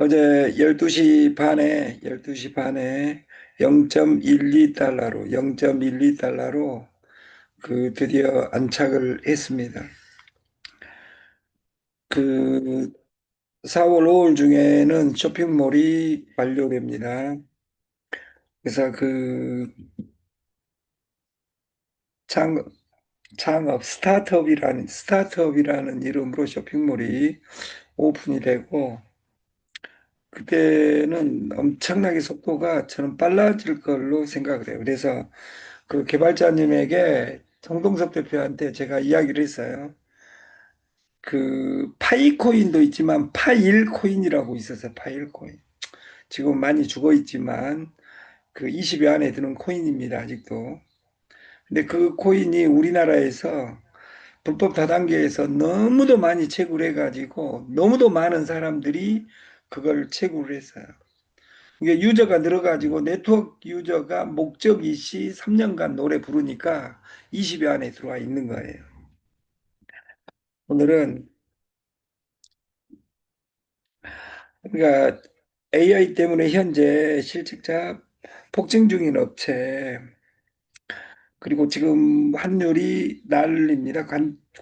어제 12시 반에 0.12달러로 그 드디어 안착을 했습니다. 그 4월 5월 중에는 쇼핑몰이 완료됩니다. 그래서 그 창, 창업 스타트업이라는 이름으로 쇼핑몰이 오픈이 되고, 그때는 엄청나게 속도가 저는 빨라질 걸로 생각을 해요. 그래서 그 개발자님에게 정동섭 대표한테 제가 이야기를 했어요. 그 파이코인도 있지만 파일코인이라고 있었어요. 파일코인. 지금 많이 죽어 있지만 그 20여 안에 드는 코인입니다. 아직도. 근데 그 코인이 우리나라에서 불법 다단계에서 너무도 많이 채굴해 가지고 너무도 많은 사람들이 그걸 채굴을 했어요. 이게 유저가 늘어가지고 네트워크 유저가 목적이 시 3년간 노래 부르니까 20여 안에 들어와 있는 거예요. 오늘은 그러니까 AI 때문에 현재 실직자 폭증 중인 업체, 그리고 지금 환율이 난립니다.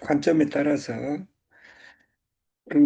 관점에 따라서. 그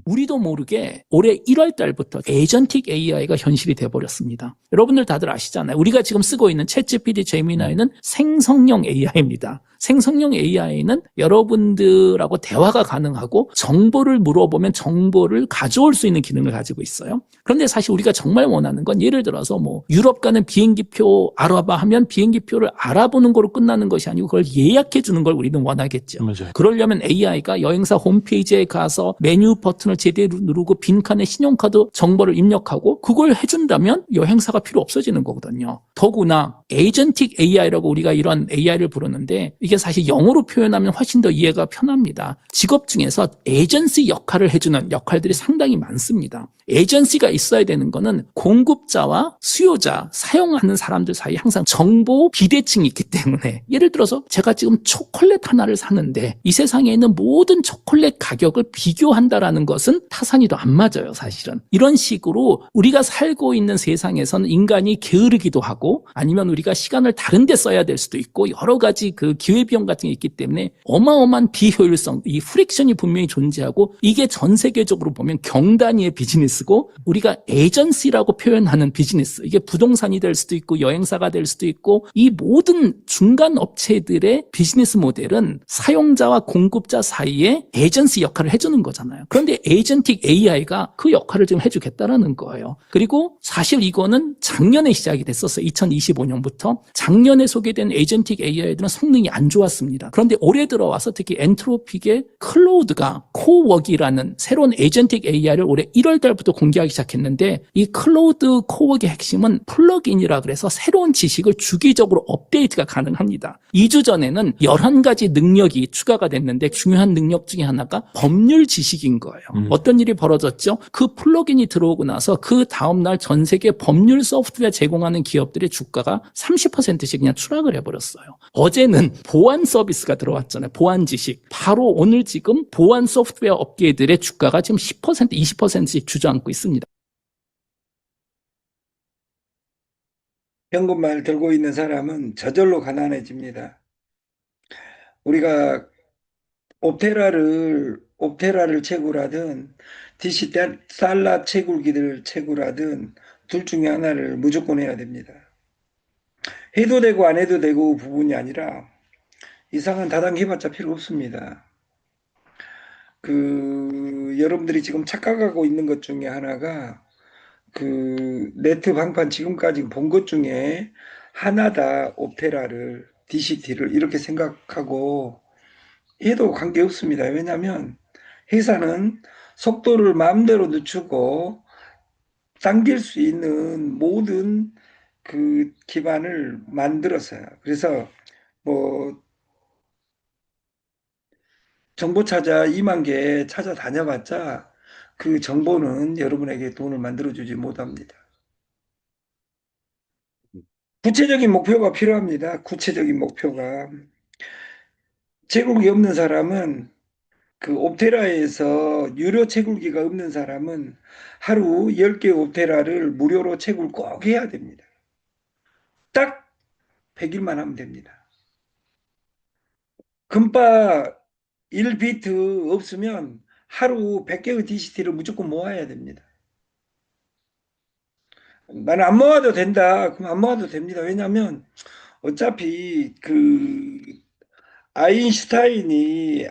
우리도 모르게 올해 1월 달부터 에이전틱 AI가 현실이 돼버렸습니다. 여러분들 다들 아시잖아요. 우리가 지금 쓰고 있는 챗GPT, 제미나이는 생성형 AI입니다. 생성형 AI는 여러분들하고 대화가 가능하고 정보를 물어보면 정보를 가져올 수 있는 기능을 가지고 있어요. 그런데 사실 우리가 정말 원하는 건 예를 들어서 뭐 유럽 가는 비행기표 알아봐 하면 비행기표를 알아보는 거로 끝나는 것이 아니고 그걸 예약해 주는 걸 우리는 원하겠죠. 맞아요. 그러려면 AI가 여행사 홈페이지에 가서 메뉴 버튼을 제대로 누르고 빈칸에 신용카드 정보를 입력하고 그걸 해준다면 여행사가 필요 없어지는 거거든요. 더구나 에이전틱 AI라고 우리가 이런 AI를 부르는데 이게 사실 영어로 표현하면 훨씬 더 이해가 편합니다. 직업 중에서 에이전시 역할을 해주는 역할들이 상당히 많습니다. 에이전시가 있어야 되는 거는 공급자와 수요자, 사용하는 사람들 사이에 항상 정보 비대칭이 있기 때문에 예를 들어서 제가 지금 초콜릿 하나를 사는데 이 세상에 있는 모든 초콜릿 가격을 비교한다라는 것은 타산이도 안 맞아요, 사실은. 이런 식으로 우리가 살고 있는 세상에서는 인간이 게으르기도 하고 아니면 우리가 시간을 다른 데 써야 될 수도 있고 여러 가지 그 기회비용 같은 게 있기 때문에 어마어마한 비효율성, 이 프릭션이 분명히 존재하고 이게 전 세계적으로 보면 경단위의 비즈니스고 우리가 에이전시라고 표현하는 비즈니스, 이게 부동산이 될 수도 있고 여행사가 될 수도 있고 이 모든 중간 업체들의 비즈니스 모델은 사용자와 공급자 사이에 에이전시 역할을 해주는 거잖아요. 그런데 에이전틱 AI가 그 역할을 지금 해주겠다라는 거예요. 그리고 사실 이거는 작년에 시작이 됐었어요. 2025년부터. 작년에 소개된 에이전틱 AI들은 성능이 안 좋았습니다. 그런데 올해 들어와서 특히 엔트로픽의 클로우드가 코워크라는 새로운 에이전틱 AI를 올해 1월 달부터 공개하기 시작했는데 이 클로우드 코워크의 핵심은 플러그인이라 그래서 새로운 지식을 주기적으로 업데이트가 가능합니다. 2주 전에는 11가지 능력이 추가가 됐는데 중요한 능력 중에 하나가 법률 지식인 거예요. 어떤 일이 벌어졌죠? 그 플러그인이 들어오고 나서 그 다음날 전 세계 법률 소프트웨어 제공하는 기업들의 주가가 30%씩 그냥 추락을 해버렸어요. 어제는 보안 서비스가 들어왔잖아요. 보안 지식. 바로 오늘 지금 보안 소프트웨어 업계들의 주가가 지금 10%, 20%씩 주저앉고 있습니다. 현금말 들고 있는 사람은 저절로 가난해집니다. 우리가 옵테라를 채굴하든 DC 달러 채굴기를 채굴하든 둘 중에 하나를 무조건 해야 됩니다. 해도 되고 안 해도 되고 부분이 아니라 이상한 다단계 해봤자 필요 없습니다. 여러분들이 지금 착각하고 있는 것 중에 하나가 그 네트 방판 지금까지 본 것 중에 하나다. 옵테라를 DCT를 이렇게 생각하고 해도 관계없습니다. 왜냐하면 회사는 속도를 마음대로 늦추고 당길 수 있는 모든 그 기반을 만들었어요. 그래서 뭐 정보 찾아 2만 개 찾아다녀봤자 그 정보는 여러분에게 돈을 만들어주지 못합니다. 구체적인 목표가 필요합니다. 구체적인 목표가. 제국이 없는 사람은 그 옵테라에서 유료 채굴기가 없는 사람은 하루 10개 옵테라를 무료로 채굴 꼭 해야 됩니다. 딱 100일만 하면 됩니다. 금바 1비트 없으면 하루 100개의 DCT를 무조건 모아야 됩니다. 나는 안 모아도 된다. 그럼 안 모아도 됩니다. 왜냐하면 어차피 그 아인슈타인이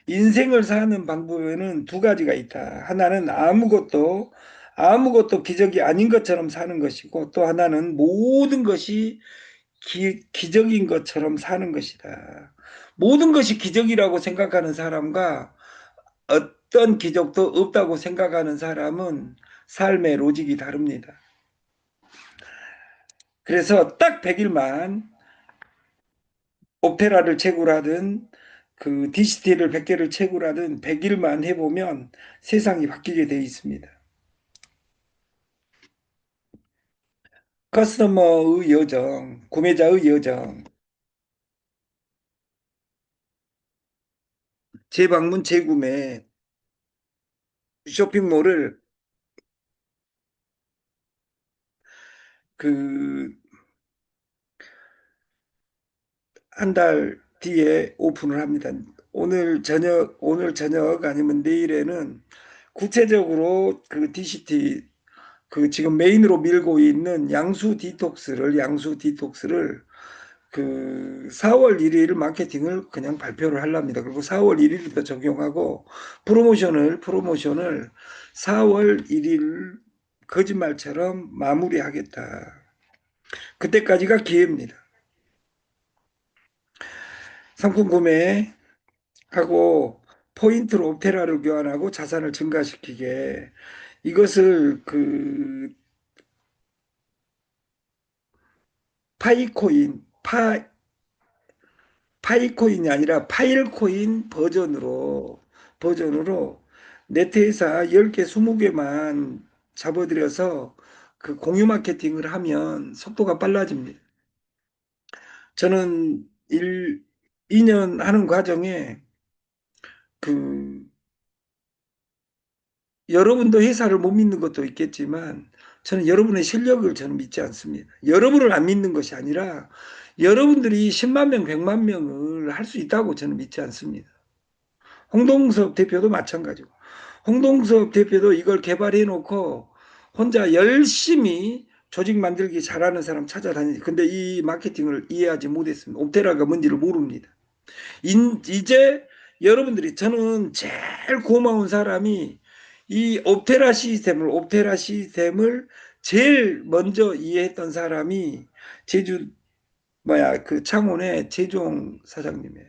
인생을 사는 방법에는 두 가지가 있다. 하나는 아무것도 기적이 아닌 것처럼 사는 것이고, 또 하나는 모든 것이 기적인 것처럼 사는 것이다. 모든 것이 기적이라고 생각하는 사람과 어떤 기적도 없다고 생각하는 사람은 삶의 로직이 다릅니다. 그래서 딱 100일만 옵테라를 채굴하든 그 DCT를 100개를 채굴하든 100일만 해보면 세상이 바뀌게 돼 있습니다. 커스터머의 여정, 구매자의 여정, 재방문, 재구매, 쇼핑몰을 그 한 달 뒤에 오픈을 합니다. 오늘 저녁 아니면 내일에는 구체적으로 그 DCT 그 지금 메인으로 밀고 있는 양수 디톡스를 그 4월 1일 마케팅을 그냥 발표를 하랍니다. 그리고 4월 1일부터 적용하고 프로모션을 4월 1일 거짓말처럼 마무리하겠다. 그때까지가 기회입니다. 상품 구매하고 포인트로 옵테라를 교환하고 자산을 증가시키게 이것을 그 파이코인, 파이코인이 아니라 파일코인 버전으로 네트회사 10개, 20개만 잡아들여서 그 공유 마케팅을 하면 속도가 빨라집니다. 저는 2년 하는 과정에 그 여러분도 회사를 못 믿는 것도 있겠지만 저는 여러분의 실력을 저는 믿지 않습니다. 여러분을 안 믿는 것이 아니라 여러분들이 10만 명, 100만 명을 할 수 있다고 저는 믿지 않습니다. 홍동섭 대표도 마찬가지고. 홍동섭 대표도 이걸 개발해 놓고 혼자 열심히 조직 만들기 잘하는 사람 찾아다니지. 근데 이 마케팅을 이해하지 못했습니다. 옵테라가 뭔지를 모릅니다. 이제 여러분들이 저는 제일 고마운 사람이 이 옵테라 시스템을 제일 먼저 이해했던 사람이 제주 그 창원의 최종 사장님이에요.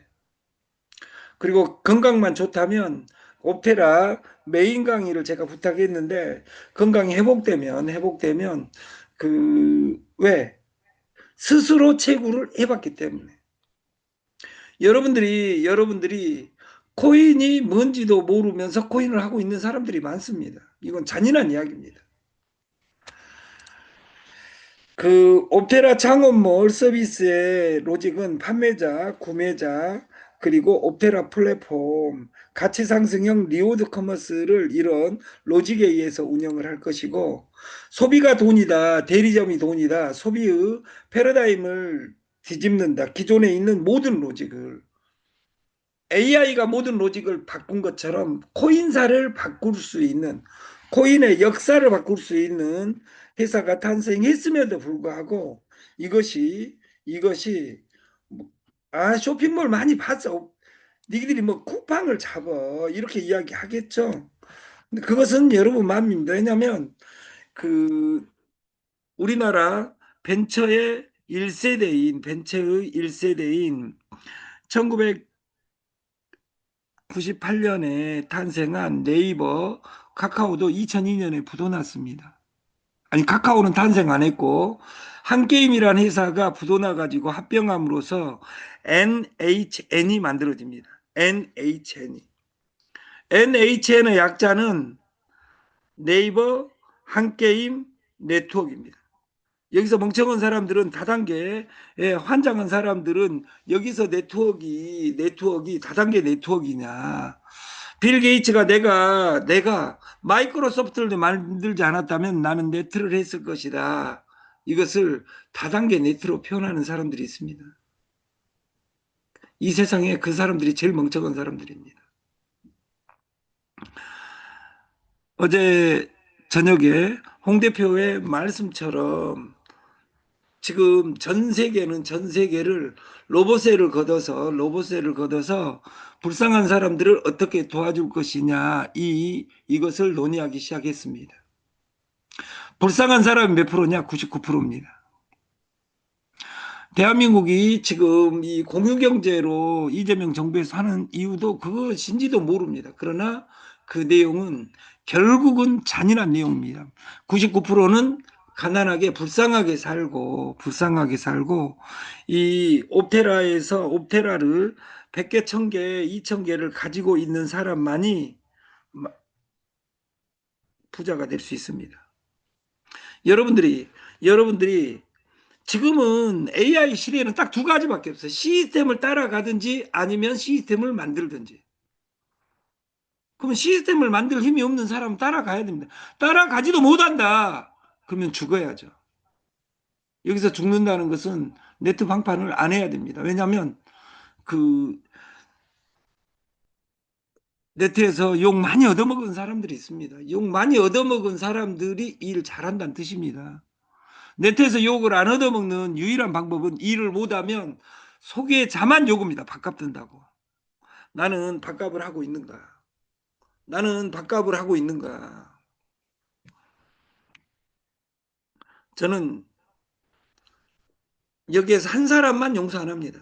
그리고 건강만 좋다면 옵테라 메인 강의를 제가 부탁했는데 건강이 회복되면 그 왜 스스로 채굴을 해봤기 때문에 여러분들이 코인이 뭔지도 모르면서 코인을 하고 있는 사람들이 많습니다. 이건 잔인한 이야기입니다. 그 옵테라 창업몰 서비스의 로직은 판매자, 구매자, 그리고 옵테라 플랫폼, 가치 상승형 리워드 커머스를 이런 로직에 의해서 운영을 할 것이고, 소비가 돈이다, 대리점이 돈이다, 소비의 패러다임을 뒤집는다. 기존에 있는 모든 로직을. AI가 모든 로직을 바꾼 것처럼 코인사를 바꿀 수 있는, 코인의 역사를 바꿀 수 있는 회사가 탄생했음에도 불구하고 이것이 쇼핑몰 많이 봤어. 니들이 뭐 쿠팡을 잡아 이렇게 이야기하겠죠. 근데 그것은 여러분 마음입니다. 왜냐하면 그 우리나라 벤처의 1세대인 1998년에 탄생한 네이버, 카카오도 2002년에 부도났습니다. 아니, 카카오는 탄생 안 했고, 한게임이라는 회사가 부도나가지고 합병함으로써 NHN이 만들어집니다. NHN이. NHN의 약자는 네이버 한게임 네트워크입니다. 여기서 멍청한 사람들은 다단계, 환장한 사람들은 여기서 네트워크가 다단계 네트워크이냐. 빌 게이츠가 내가 마이크로소프트를 만들지 않았다면 나는 네트를 했을 것이다. 이것을 다단계 네트로 표현하는 사람들이 있습니다. 이 세상에 그 사람들이 제일 멍청한 사람들입니다. 어제 저녁에 홍 대표의 말씀처럼 지금 전 세계를 로봇세를 걷어서 불쌍한 사람들을 어떻게 도와줄 것이냐 이것을 논의하기 시작했습니다. 불쌍한 사람이 몇 프로냐? 99%입니다. 대한민국이 지금 이 공유경제로 이재명 정부에서 하는 이유도 그것인지도 모릅니다. 그러나 그 내용은 결국은 잔인한 내용입니다. 99%는 가난하게 불쌍하게 살고 이 옵테라를 100개, 1000개, 2000개를 가지고 있는 사람만이 부자가 될 수 있습니다. 여러분들이 지금은 AI 시대에는 딱 두 가지밖에 없어요. 시스템을 따라가든지 아니면 시스템을 만들든지. 그러면 시스템을 만들 힘이 없는 사람은 따라가야 됩니다. 따라가지도 못한다. 그러면 죽어야죠. 여기서 죽는다는 것은 네트 방판을 안 해야 됩니다. 왜냐하면 그 네트에서 욕 많이 얻어먹은 사람들이 있습니다. 욕 많이 얻어먹은 사람들이 일 잘한다는 뜻입니다. 네트에서 욕을 안 얻어먹는 유일한 방법은 일을 못하면 속에 자만 욕입니다. 밥값 든다고. 나는 밥값을 하고 있는가? 나는 밥값을 하고 있는가? 저는 여기에서 한 사람만 용서 안 합니다.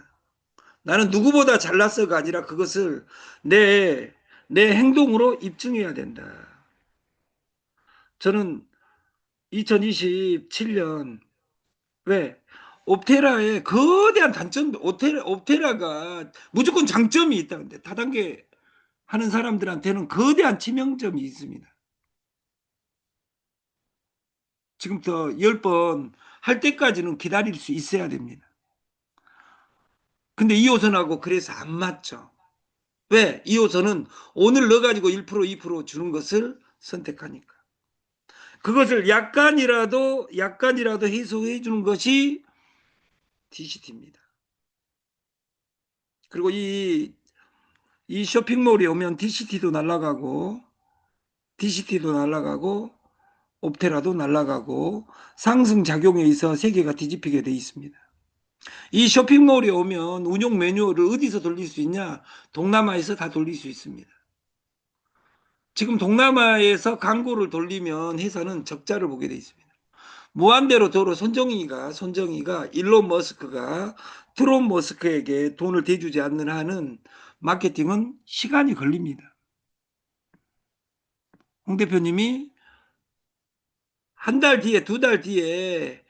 나는 누구보다 잘났어가 아니라 그것을 내 행동으로 입증해야 된다. 저는 2027년 왜 옵테라의 거대한 단점, 옵테라가 무조건 장점이 있다는데 다단계 하는 사람들한테는 거대한 치명점이 있습니다. 지금부터 10번 할 때까지는 기다릴 수 있어야 됩니다. 근데 2호선하고 그래서 안 맞죠. 왜? 2호선은 오늘 넣어가지고 1%, 2% 주는 것을 선택하니까. 그것을 약간이라도 해소해 주는 것이 DCT입니다. 그리고 이 쇼핑몰에 오면 DCT도 날아가고 옵테라도 날아가고 상승작용에 의해서 세계가 뒤집히게 돼 있습니다. 이 쇼핑몰에 오면 운용 매뉴얼을 어디서 돌릴 수 있냐? 동남아에서 다 돌릴 수 있습니다. 지금 동남아에서 광고를 돌리면 회사는 적자를 보게 돼 있습니다. 무한대로 도로 손정희가 일론 머스크가 트론 머스크에게 돈을 대주지 않는 한은 마케팅은 시간이 걸립니다. 홍 대표님이 한 달 뒤에, 두 달 뒤에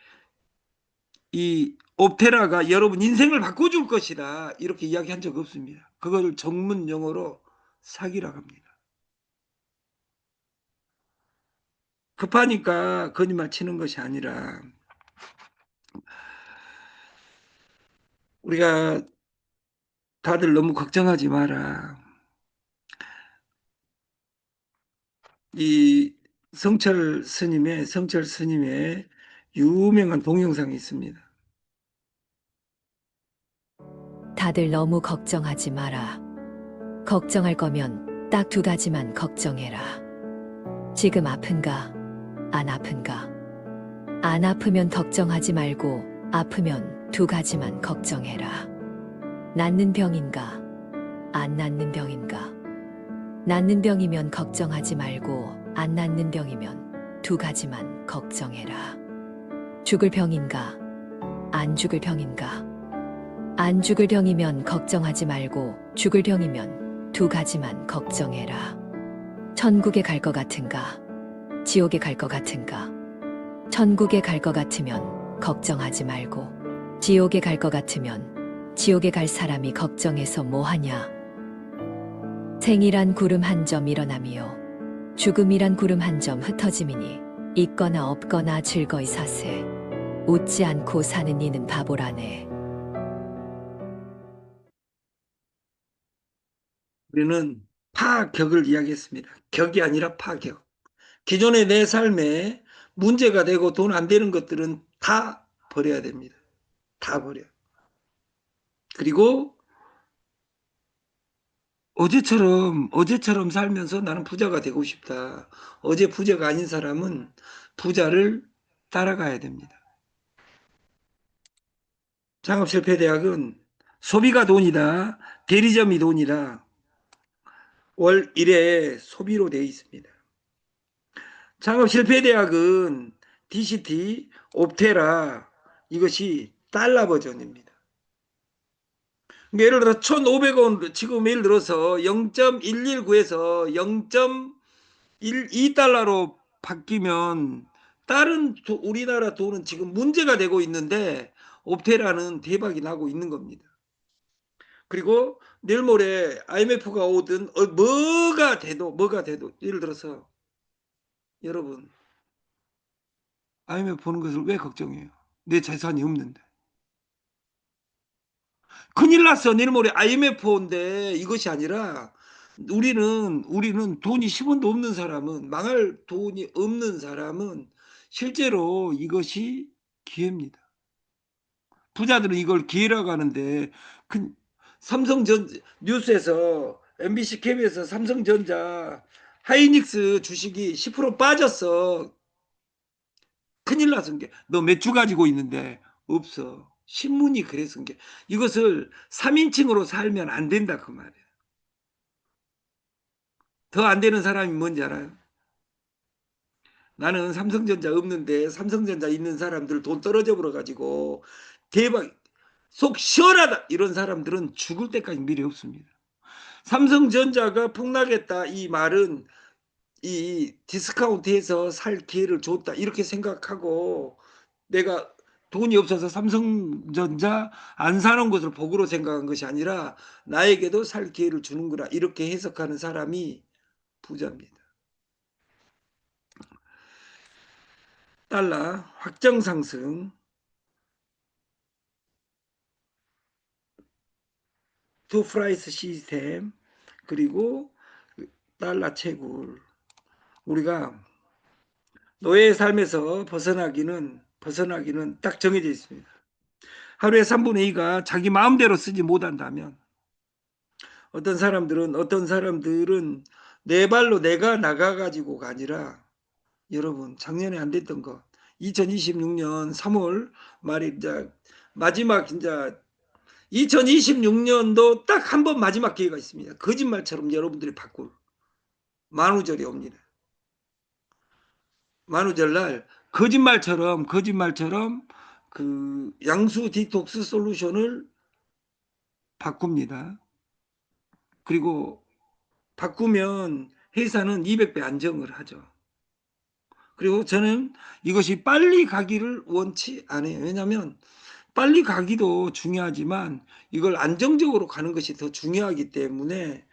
이 옵테라가 여러분 인생을 바꿔줄 것이다. 이렇게 이야기한 적 없습니다. 그걸 전문 용어로 사기라고 합니다. 급하니까 거짓말 치는 것이 아니라 우리가 다들 너무 걱정하지 마라. 이 성철 스님의 유명한 동영상이 있습니다. 다들 너무 걱정하지 마라. 걱정할 거면 딱 두 가지만 걱정해라. 지금 아픈가? 안 아픈가? 안 아프면 걱정하지 말고 아프면 두 가지만 걱정해라. 낫는 병인가? 안 낫는 병인가? 낫는 병이면 걱정하지 말고 안 낫는 병이면 두 가지만 걱정해라. 죽을 병인가? 안 죽을 병인가? 안 죽을 병이면 걱정하지 말고 죽을 병이면 두 가지만 걱정해라. 천국에 갈 것 같은가? 지옥에 갈 것 같은가? 천국에 갈 것 같으면 걱정하지 말고 지옥에 갈 것 같으면 지옥에 갈 사람이 걱정해서 뭐하냐? 생이란 구름 한 점 일어남이요 죽음이란 구름 한 점 흩어짐이니 있거나 없거나 즐거이 사세. 웃지 않고 사는 이는 바보라네. 우리는 파격을 이야기했습니다. 격이 아니라 파격. 기존의 내 삶에 문제가 되고 돈 안 되는 것들은 다 버려야 됩니다. 다 버려. 그리고 어제처럼 살면서 나는 부자가 되고 싶다. 어제 부자가 아닌 사람은 부자를 따라가야 됩니다. 창업실패대학은 소비가 돈이다. 대리점이 돈이다. 월 1회 소비로 되어 있습니다. 창업실패대학은 DCT, 옵테라 이것이 달러 버전입니다. 예를 들어 1,500원 지금 예를 들어서 0.119에서 0.12달러로 바뀌면 다른 우리나라 돈은 지금 문제가 되고 있는데 옵테라는 대박이 나고 있는 겁니다. 그리고 내일 모레 IMF가 오든 뭐가 돼도 예를 들어서 여러분 IMF 보는 것을 왜 걱정해요? 내 재산이 없는데. 큰일 났어. 내일 모레 IMF 온데 이것이 아니라 우리는 돈이 10원도 없는 사람은 망할 돈이 없는 사람은 실제로 이것이 기회입니다. 부자들은 이걸 기회라고 하는데 삼성전 뉴스에서 MBC KBS 삼성전자 하이닉스 주식이 10% 빠졌어. 큰일 났은 게 너 몇 주 가지고 있는데 없어. 신문이 그랬은 게 이것을 3인칭으로 살면 안 된다 그 말이야. 더 안 되는 사람이 뭔지 알아요? 나는 삼성전자 없는데 삼성전자 있는 사람들 돈 떨어져 버려 가지고 대박 속 시원하다 이런 사람들은 죽을 때까지 미래 없습니다. 삼성전자가 폭락했다 이 말은 이 디스카운트해서 살 기회를 줬다 이렇게 생각하고 내가 돈이 없어서 삼성전자 안 사는 것을 복으로 생각한 것이 아니라 나에게도 살 기회를 주는구나 이렇게 해석하는 사람이 부자입니다. 달러 확정 상승, 투 프라이스 시스템, 그리고 달러 채굴. 우리가 노예의 삶에서 벗어나기는 딱 정해져 있습니다. 하루에 3분의 2가 자기 마음대로 쓰지 못한다면 어떤 사람들은 내 발로 내가 나가가지고가 아니라 여러분 작년에 안 됐던 거 2026년 3월 말에 이제 마지막 이제 2026년도 딱 한 번 마지막 기회가 있습니다. 거짓말처럼 여러분들이 바꿀 만우절이 옵니다. 만우절날 거짓말처럼 그 양수 디톡스 솔루션을 바꿉니다. 그리고 바꾸면 회사는 200배 안정을 하죠. 그리고 저는 이것이 빨리 가기를 원치 않아요. 왜냐하면 빨리 가기도 중요하지만 이걸 안정적으로 가는 것이 더 중요하기 때문에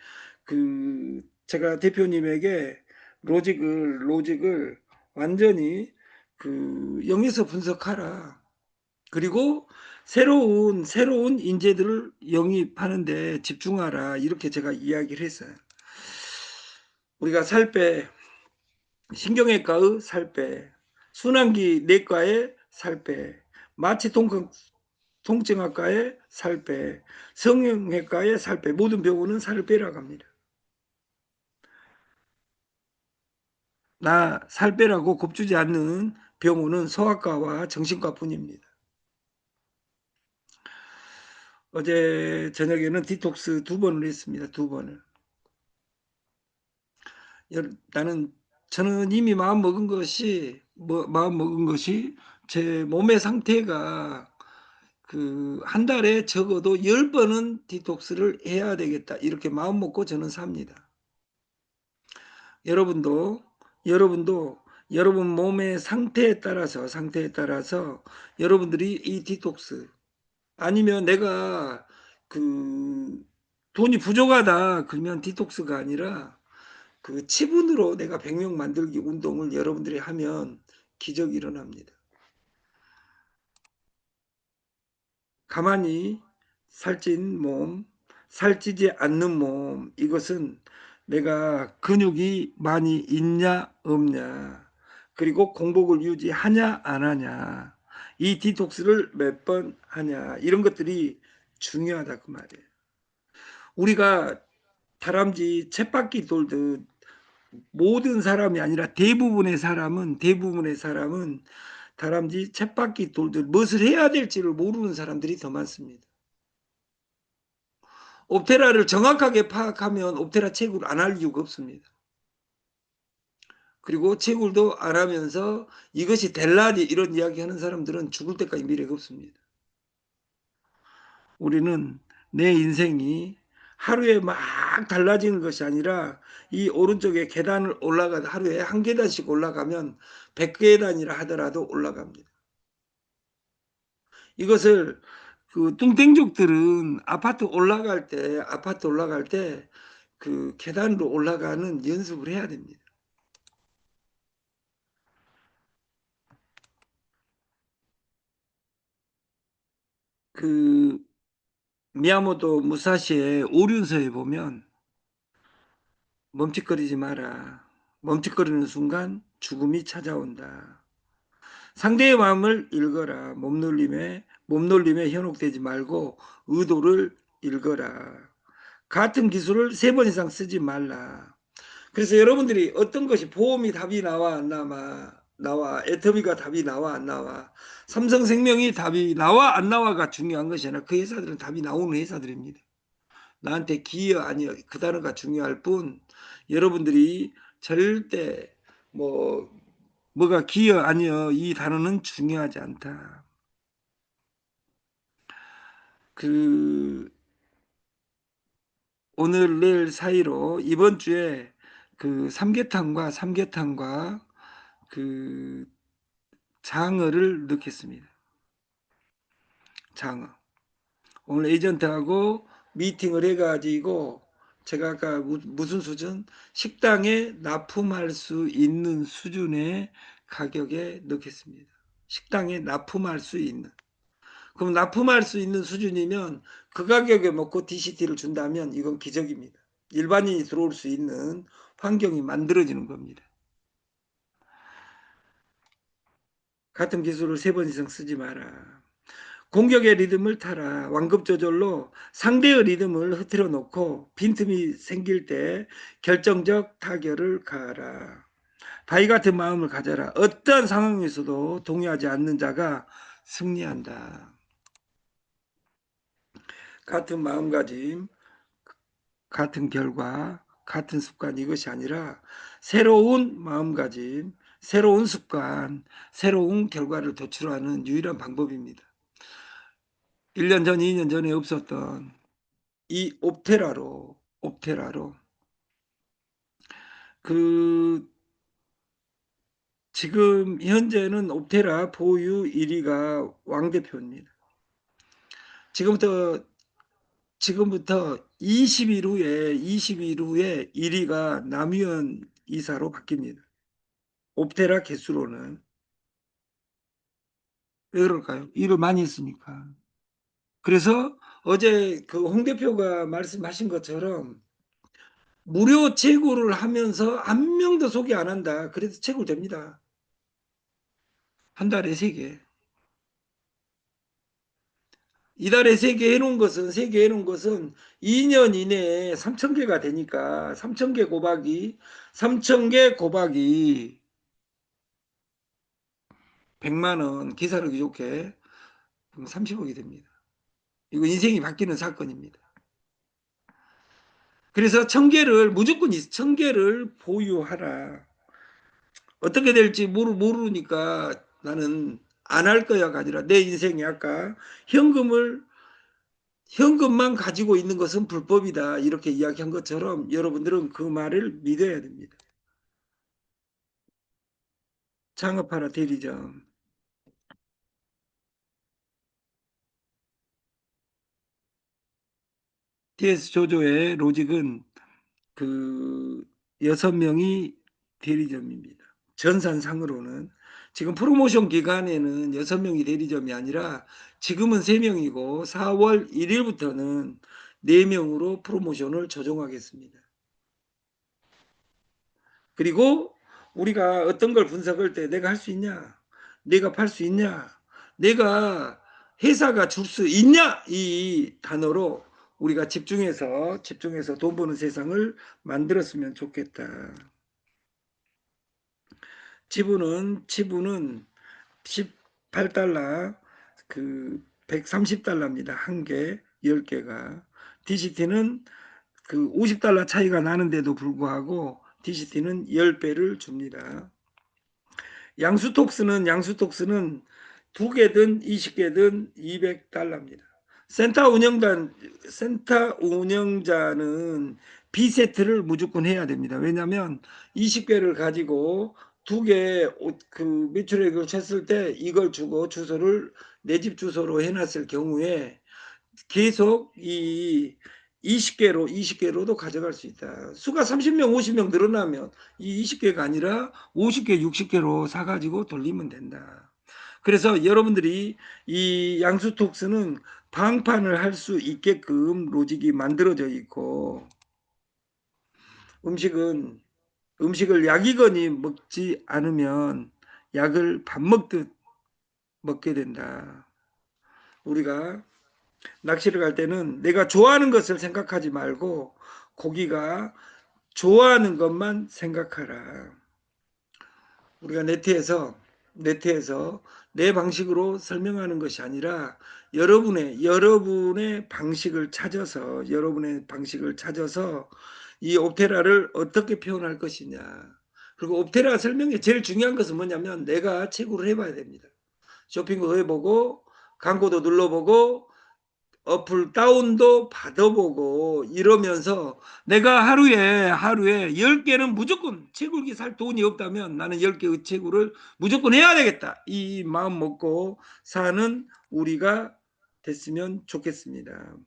제가 대표님에게 로직을 완전히 0에서 분석하라. 그리고 새로운 인재들을 영입하는데 집중하라. 이렇게 제가 이야기를 했어요. 우리가 신경외과의 살 빼, 순환기 내과의 살 빼, 통증학과의 살 빼, 성형외과의 살 빼, 모든 병원은 살을 빼라고 합니다. 나 살 빼라고 겁주지 않는 병원은 소아과와 정신과뿐입니다. 어제 저녁에는 디톡스 2번을 했습니다. 2번을. 저는 이미 마음 먹은 것이 제 몸의 상태가 한 달에 적어도 10번은 디톡스를 해야 되겠다. 이렇게 마음 먹고 저는 삽니다. 여러분도 여러분 몸의 상태에 따라서 여러분들이 이 디톡스 아니면 내가 돈이 부족하다 그러면 디톡스가 아니라 치분으로 내가 100명 만들기 운동을 여러분들이 하면 기적이 일어납니다. 가만히 살찐 몸, 살찌지 않는 몸, 이것은 내가 근육이 많이 있냐 없냐, 그리고 공복을 유지하냐 안 하냐, 이 디톡스를 몇 번 하냐, 이런 것들이 중요하다 그 말이에요. 우리가 다람쥐 쳇바퀴 돌듯 모든 사람이 아니라 대부분의 사람은 다람쥐 쳇바퀴 돌듯 무엇을 해야 될지를 모르는 사람들이 더 많습니다. 옵테라를 정확하게 파악하면 옵테라 채굴 안 할 이유가 없습니다. 그리고 채굴도 안 하면서 이것이 될라니 이런 이야기 하는 사람들은 죽을 때까지 미래가 없습니다. 우리는 내 인생이 하루에 막 달라지는 것이 아니라 이 오른쪽에 계단을 올라가 하루에 한 계단씩 올라가면 100계단이라 하더라도 올라갑니다. 이것을 그 뚱땡족들은 아파트 올라갈 때 그 계단으로 올라가는 연습을 해야 됩니다. 그 미야모토 무사시의 오륜서에 보면 멈칫거리지 마라. 멈칫거리는 순간 죽음이 찾아온다. 상대의 마음을 읽어라. 몸놀림에 현혹되지 말고 의도를 읽어라. 같은 기술을 3번 이상 쓰지 말라. 그래서 여러분들이 어떤 것이 보험이 답이 나와 안 나와, 애터미가 답이 나와 안 나와, 삼성생명이 답이 나와 안 나와가 중요한 것이 아니라 그 회사들은 답이 나오는 회사들입니다. 나한테 기여 아니여 그 단어가 중요할 뿐, 여러분들이 절대 뭐가 기여 아니여 이 단어는 중요하지 않다. 그 오늘 내일 사이로 이번 주에 그 삼계탕과 그 장어를 넣겠습니다. 장어. 오늘 에이전트하고 미팅을 해가지고 제가 아까 무슨 수준? 식당에 납품할 수 있는 수준의 가격에 넣겠습니다. 식당에 납품할 수 있는. 그럼 납품할 수 있는 수준이면 그 가격에 먹고 DCT를 준다면 이건 기적입니다. 일반인이 들어올 수 있는 환경이 만들어지는 겁니다. 같은 기술을 3번 이상 쓰지 마라. 공격의 리듬을 타라. 완급 조절로 상대의 리듬을 흐트러 놓고 빈틈이 생길 때 결정적 타결을 가하라. 바위 같은 마음을 가져라. 어떠한 상황에서도 동의하지 않는 자가 승리한다. 같은 마음가짐, 같은 결과, 같은 습관, 이것이 아니라 새로운 마음가짐, 새로운 습관, 새로운 결과를 도출하는 유일한 방법입니다. 1년 전, 2년 전에 없었던 이 옵테라로 그 지금 현재는 옵테라 보유 1위가 왕 대표입니다. 지금부터 20일 후에 1위가 남유현 이사로 바뀝니다. 옵테라 개수로는. 왜 그럴까요? 일을 많이 했으니까. 그래서 어제 그 홍 대표가 말씀하신 것처럼 무료 채굴을 하면서 한 명도 소개 안 한다. 그래도 채굴됩니다. 한 달에 3개. 이달에 3개 해놓은 것은 2년 이내에 3,000개가 되니까 3,000개 곱하기 100만 원 계산하기 좋게 그럼 30억이 됩니다. 이거 인생이 바뀌는 사건입니다. 그래서 1,000개를 무조건 1,000개를 보유하라. 어떻게 될지 모르니까 나는 안 할 거야가 아니라 내 인생에 아까 현금만 가지고 있는 것은 불법이다 이렇게 이야기한 것처럼 여러분들은 그 말을 믿어야 됩니다. 창업하라 대리점. TS 조조의 로직은 그 6명이 대리점입니다. 전산상으로는 지금 프로모션 기간에는 6명이 대리점이 아니라 지금은 3명이고 4월 1일부터는 4명으로 프로모션을 조정하겠습니다. 그리고 우리가 어떤 걸 분석할 때 내가 할 수 있냐? 내가 팔 수 있냐? 내가 회사가 줄 수 있냐? 이 단어로 우리가 집중해서 돈 버는 세상을 만들었으면 좋겠다. 지분은 18달러, 그 130달러입니다. 한 개, 10개가. DCT는 그 50달러 차이가 나는데도 불구하고 DCT는 10배를 줍니다. 양수톡스는 2개든 20개든 200달러입니다. 센터 운영자는 B세트를 무조건 해야 됩니다. 왜냐하면 20개를 가지고 2개 그 매출액을 쳤을 때 이걸 주고 주소를 내 집 주소로 해놨을 경우에 계속 이 20개로도 가져갈 수 있다. 수가 30명, 50명 늘어나면 이 20개가 아니라 50개, 60개로 사가지고 돌리면 된다. 그래서 여러분들이 이 양수톡스는 방판을 할 수 있게끔 로직이 만들어져 있고, 음식을 약이거니 먹지 않으면 약을 밥 먹듯 먹게 된다. 우리가 낚시를 갈 때는 내가 좋아하는 것을 생각하지 말고 고기가 좋아하는 것만 생각하라. 우리가 네트에서 내 방식으로 설명하는 것이 아니라 여러분의 방식을 찾아서 이 옵테라를 어떻게 표현할 것이냐. 그리고 옵테라 설명에 제일 중요한 것은 뭐냐면 내가 채굴을 해봐야 됩니다. 쇼핑도 해보고 광고도 눌러보고 어플 다운도 받아보고 이러면서 내가 하루에 10개는 무조건 채굴기 살 돈이 없다면 나는 10개의 채굴을 무조건 해야 되겠다. 이 마음 먹고 사는 우리가 됐으면 좋겠습니다.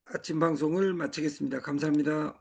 아침 방송을 마치겠습니다. 감사합니다.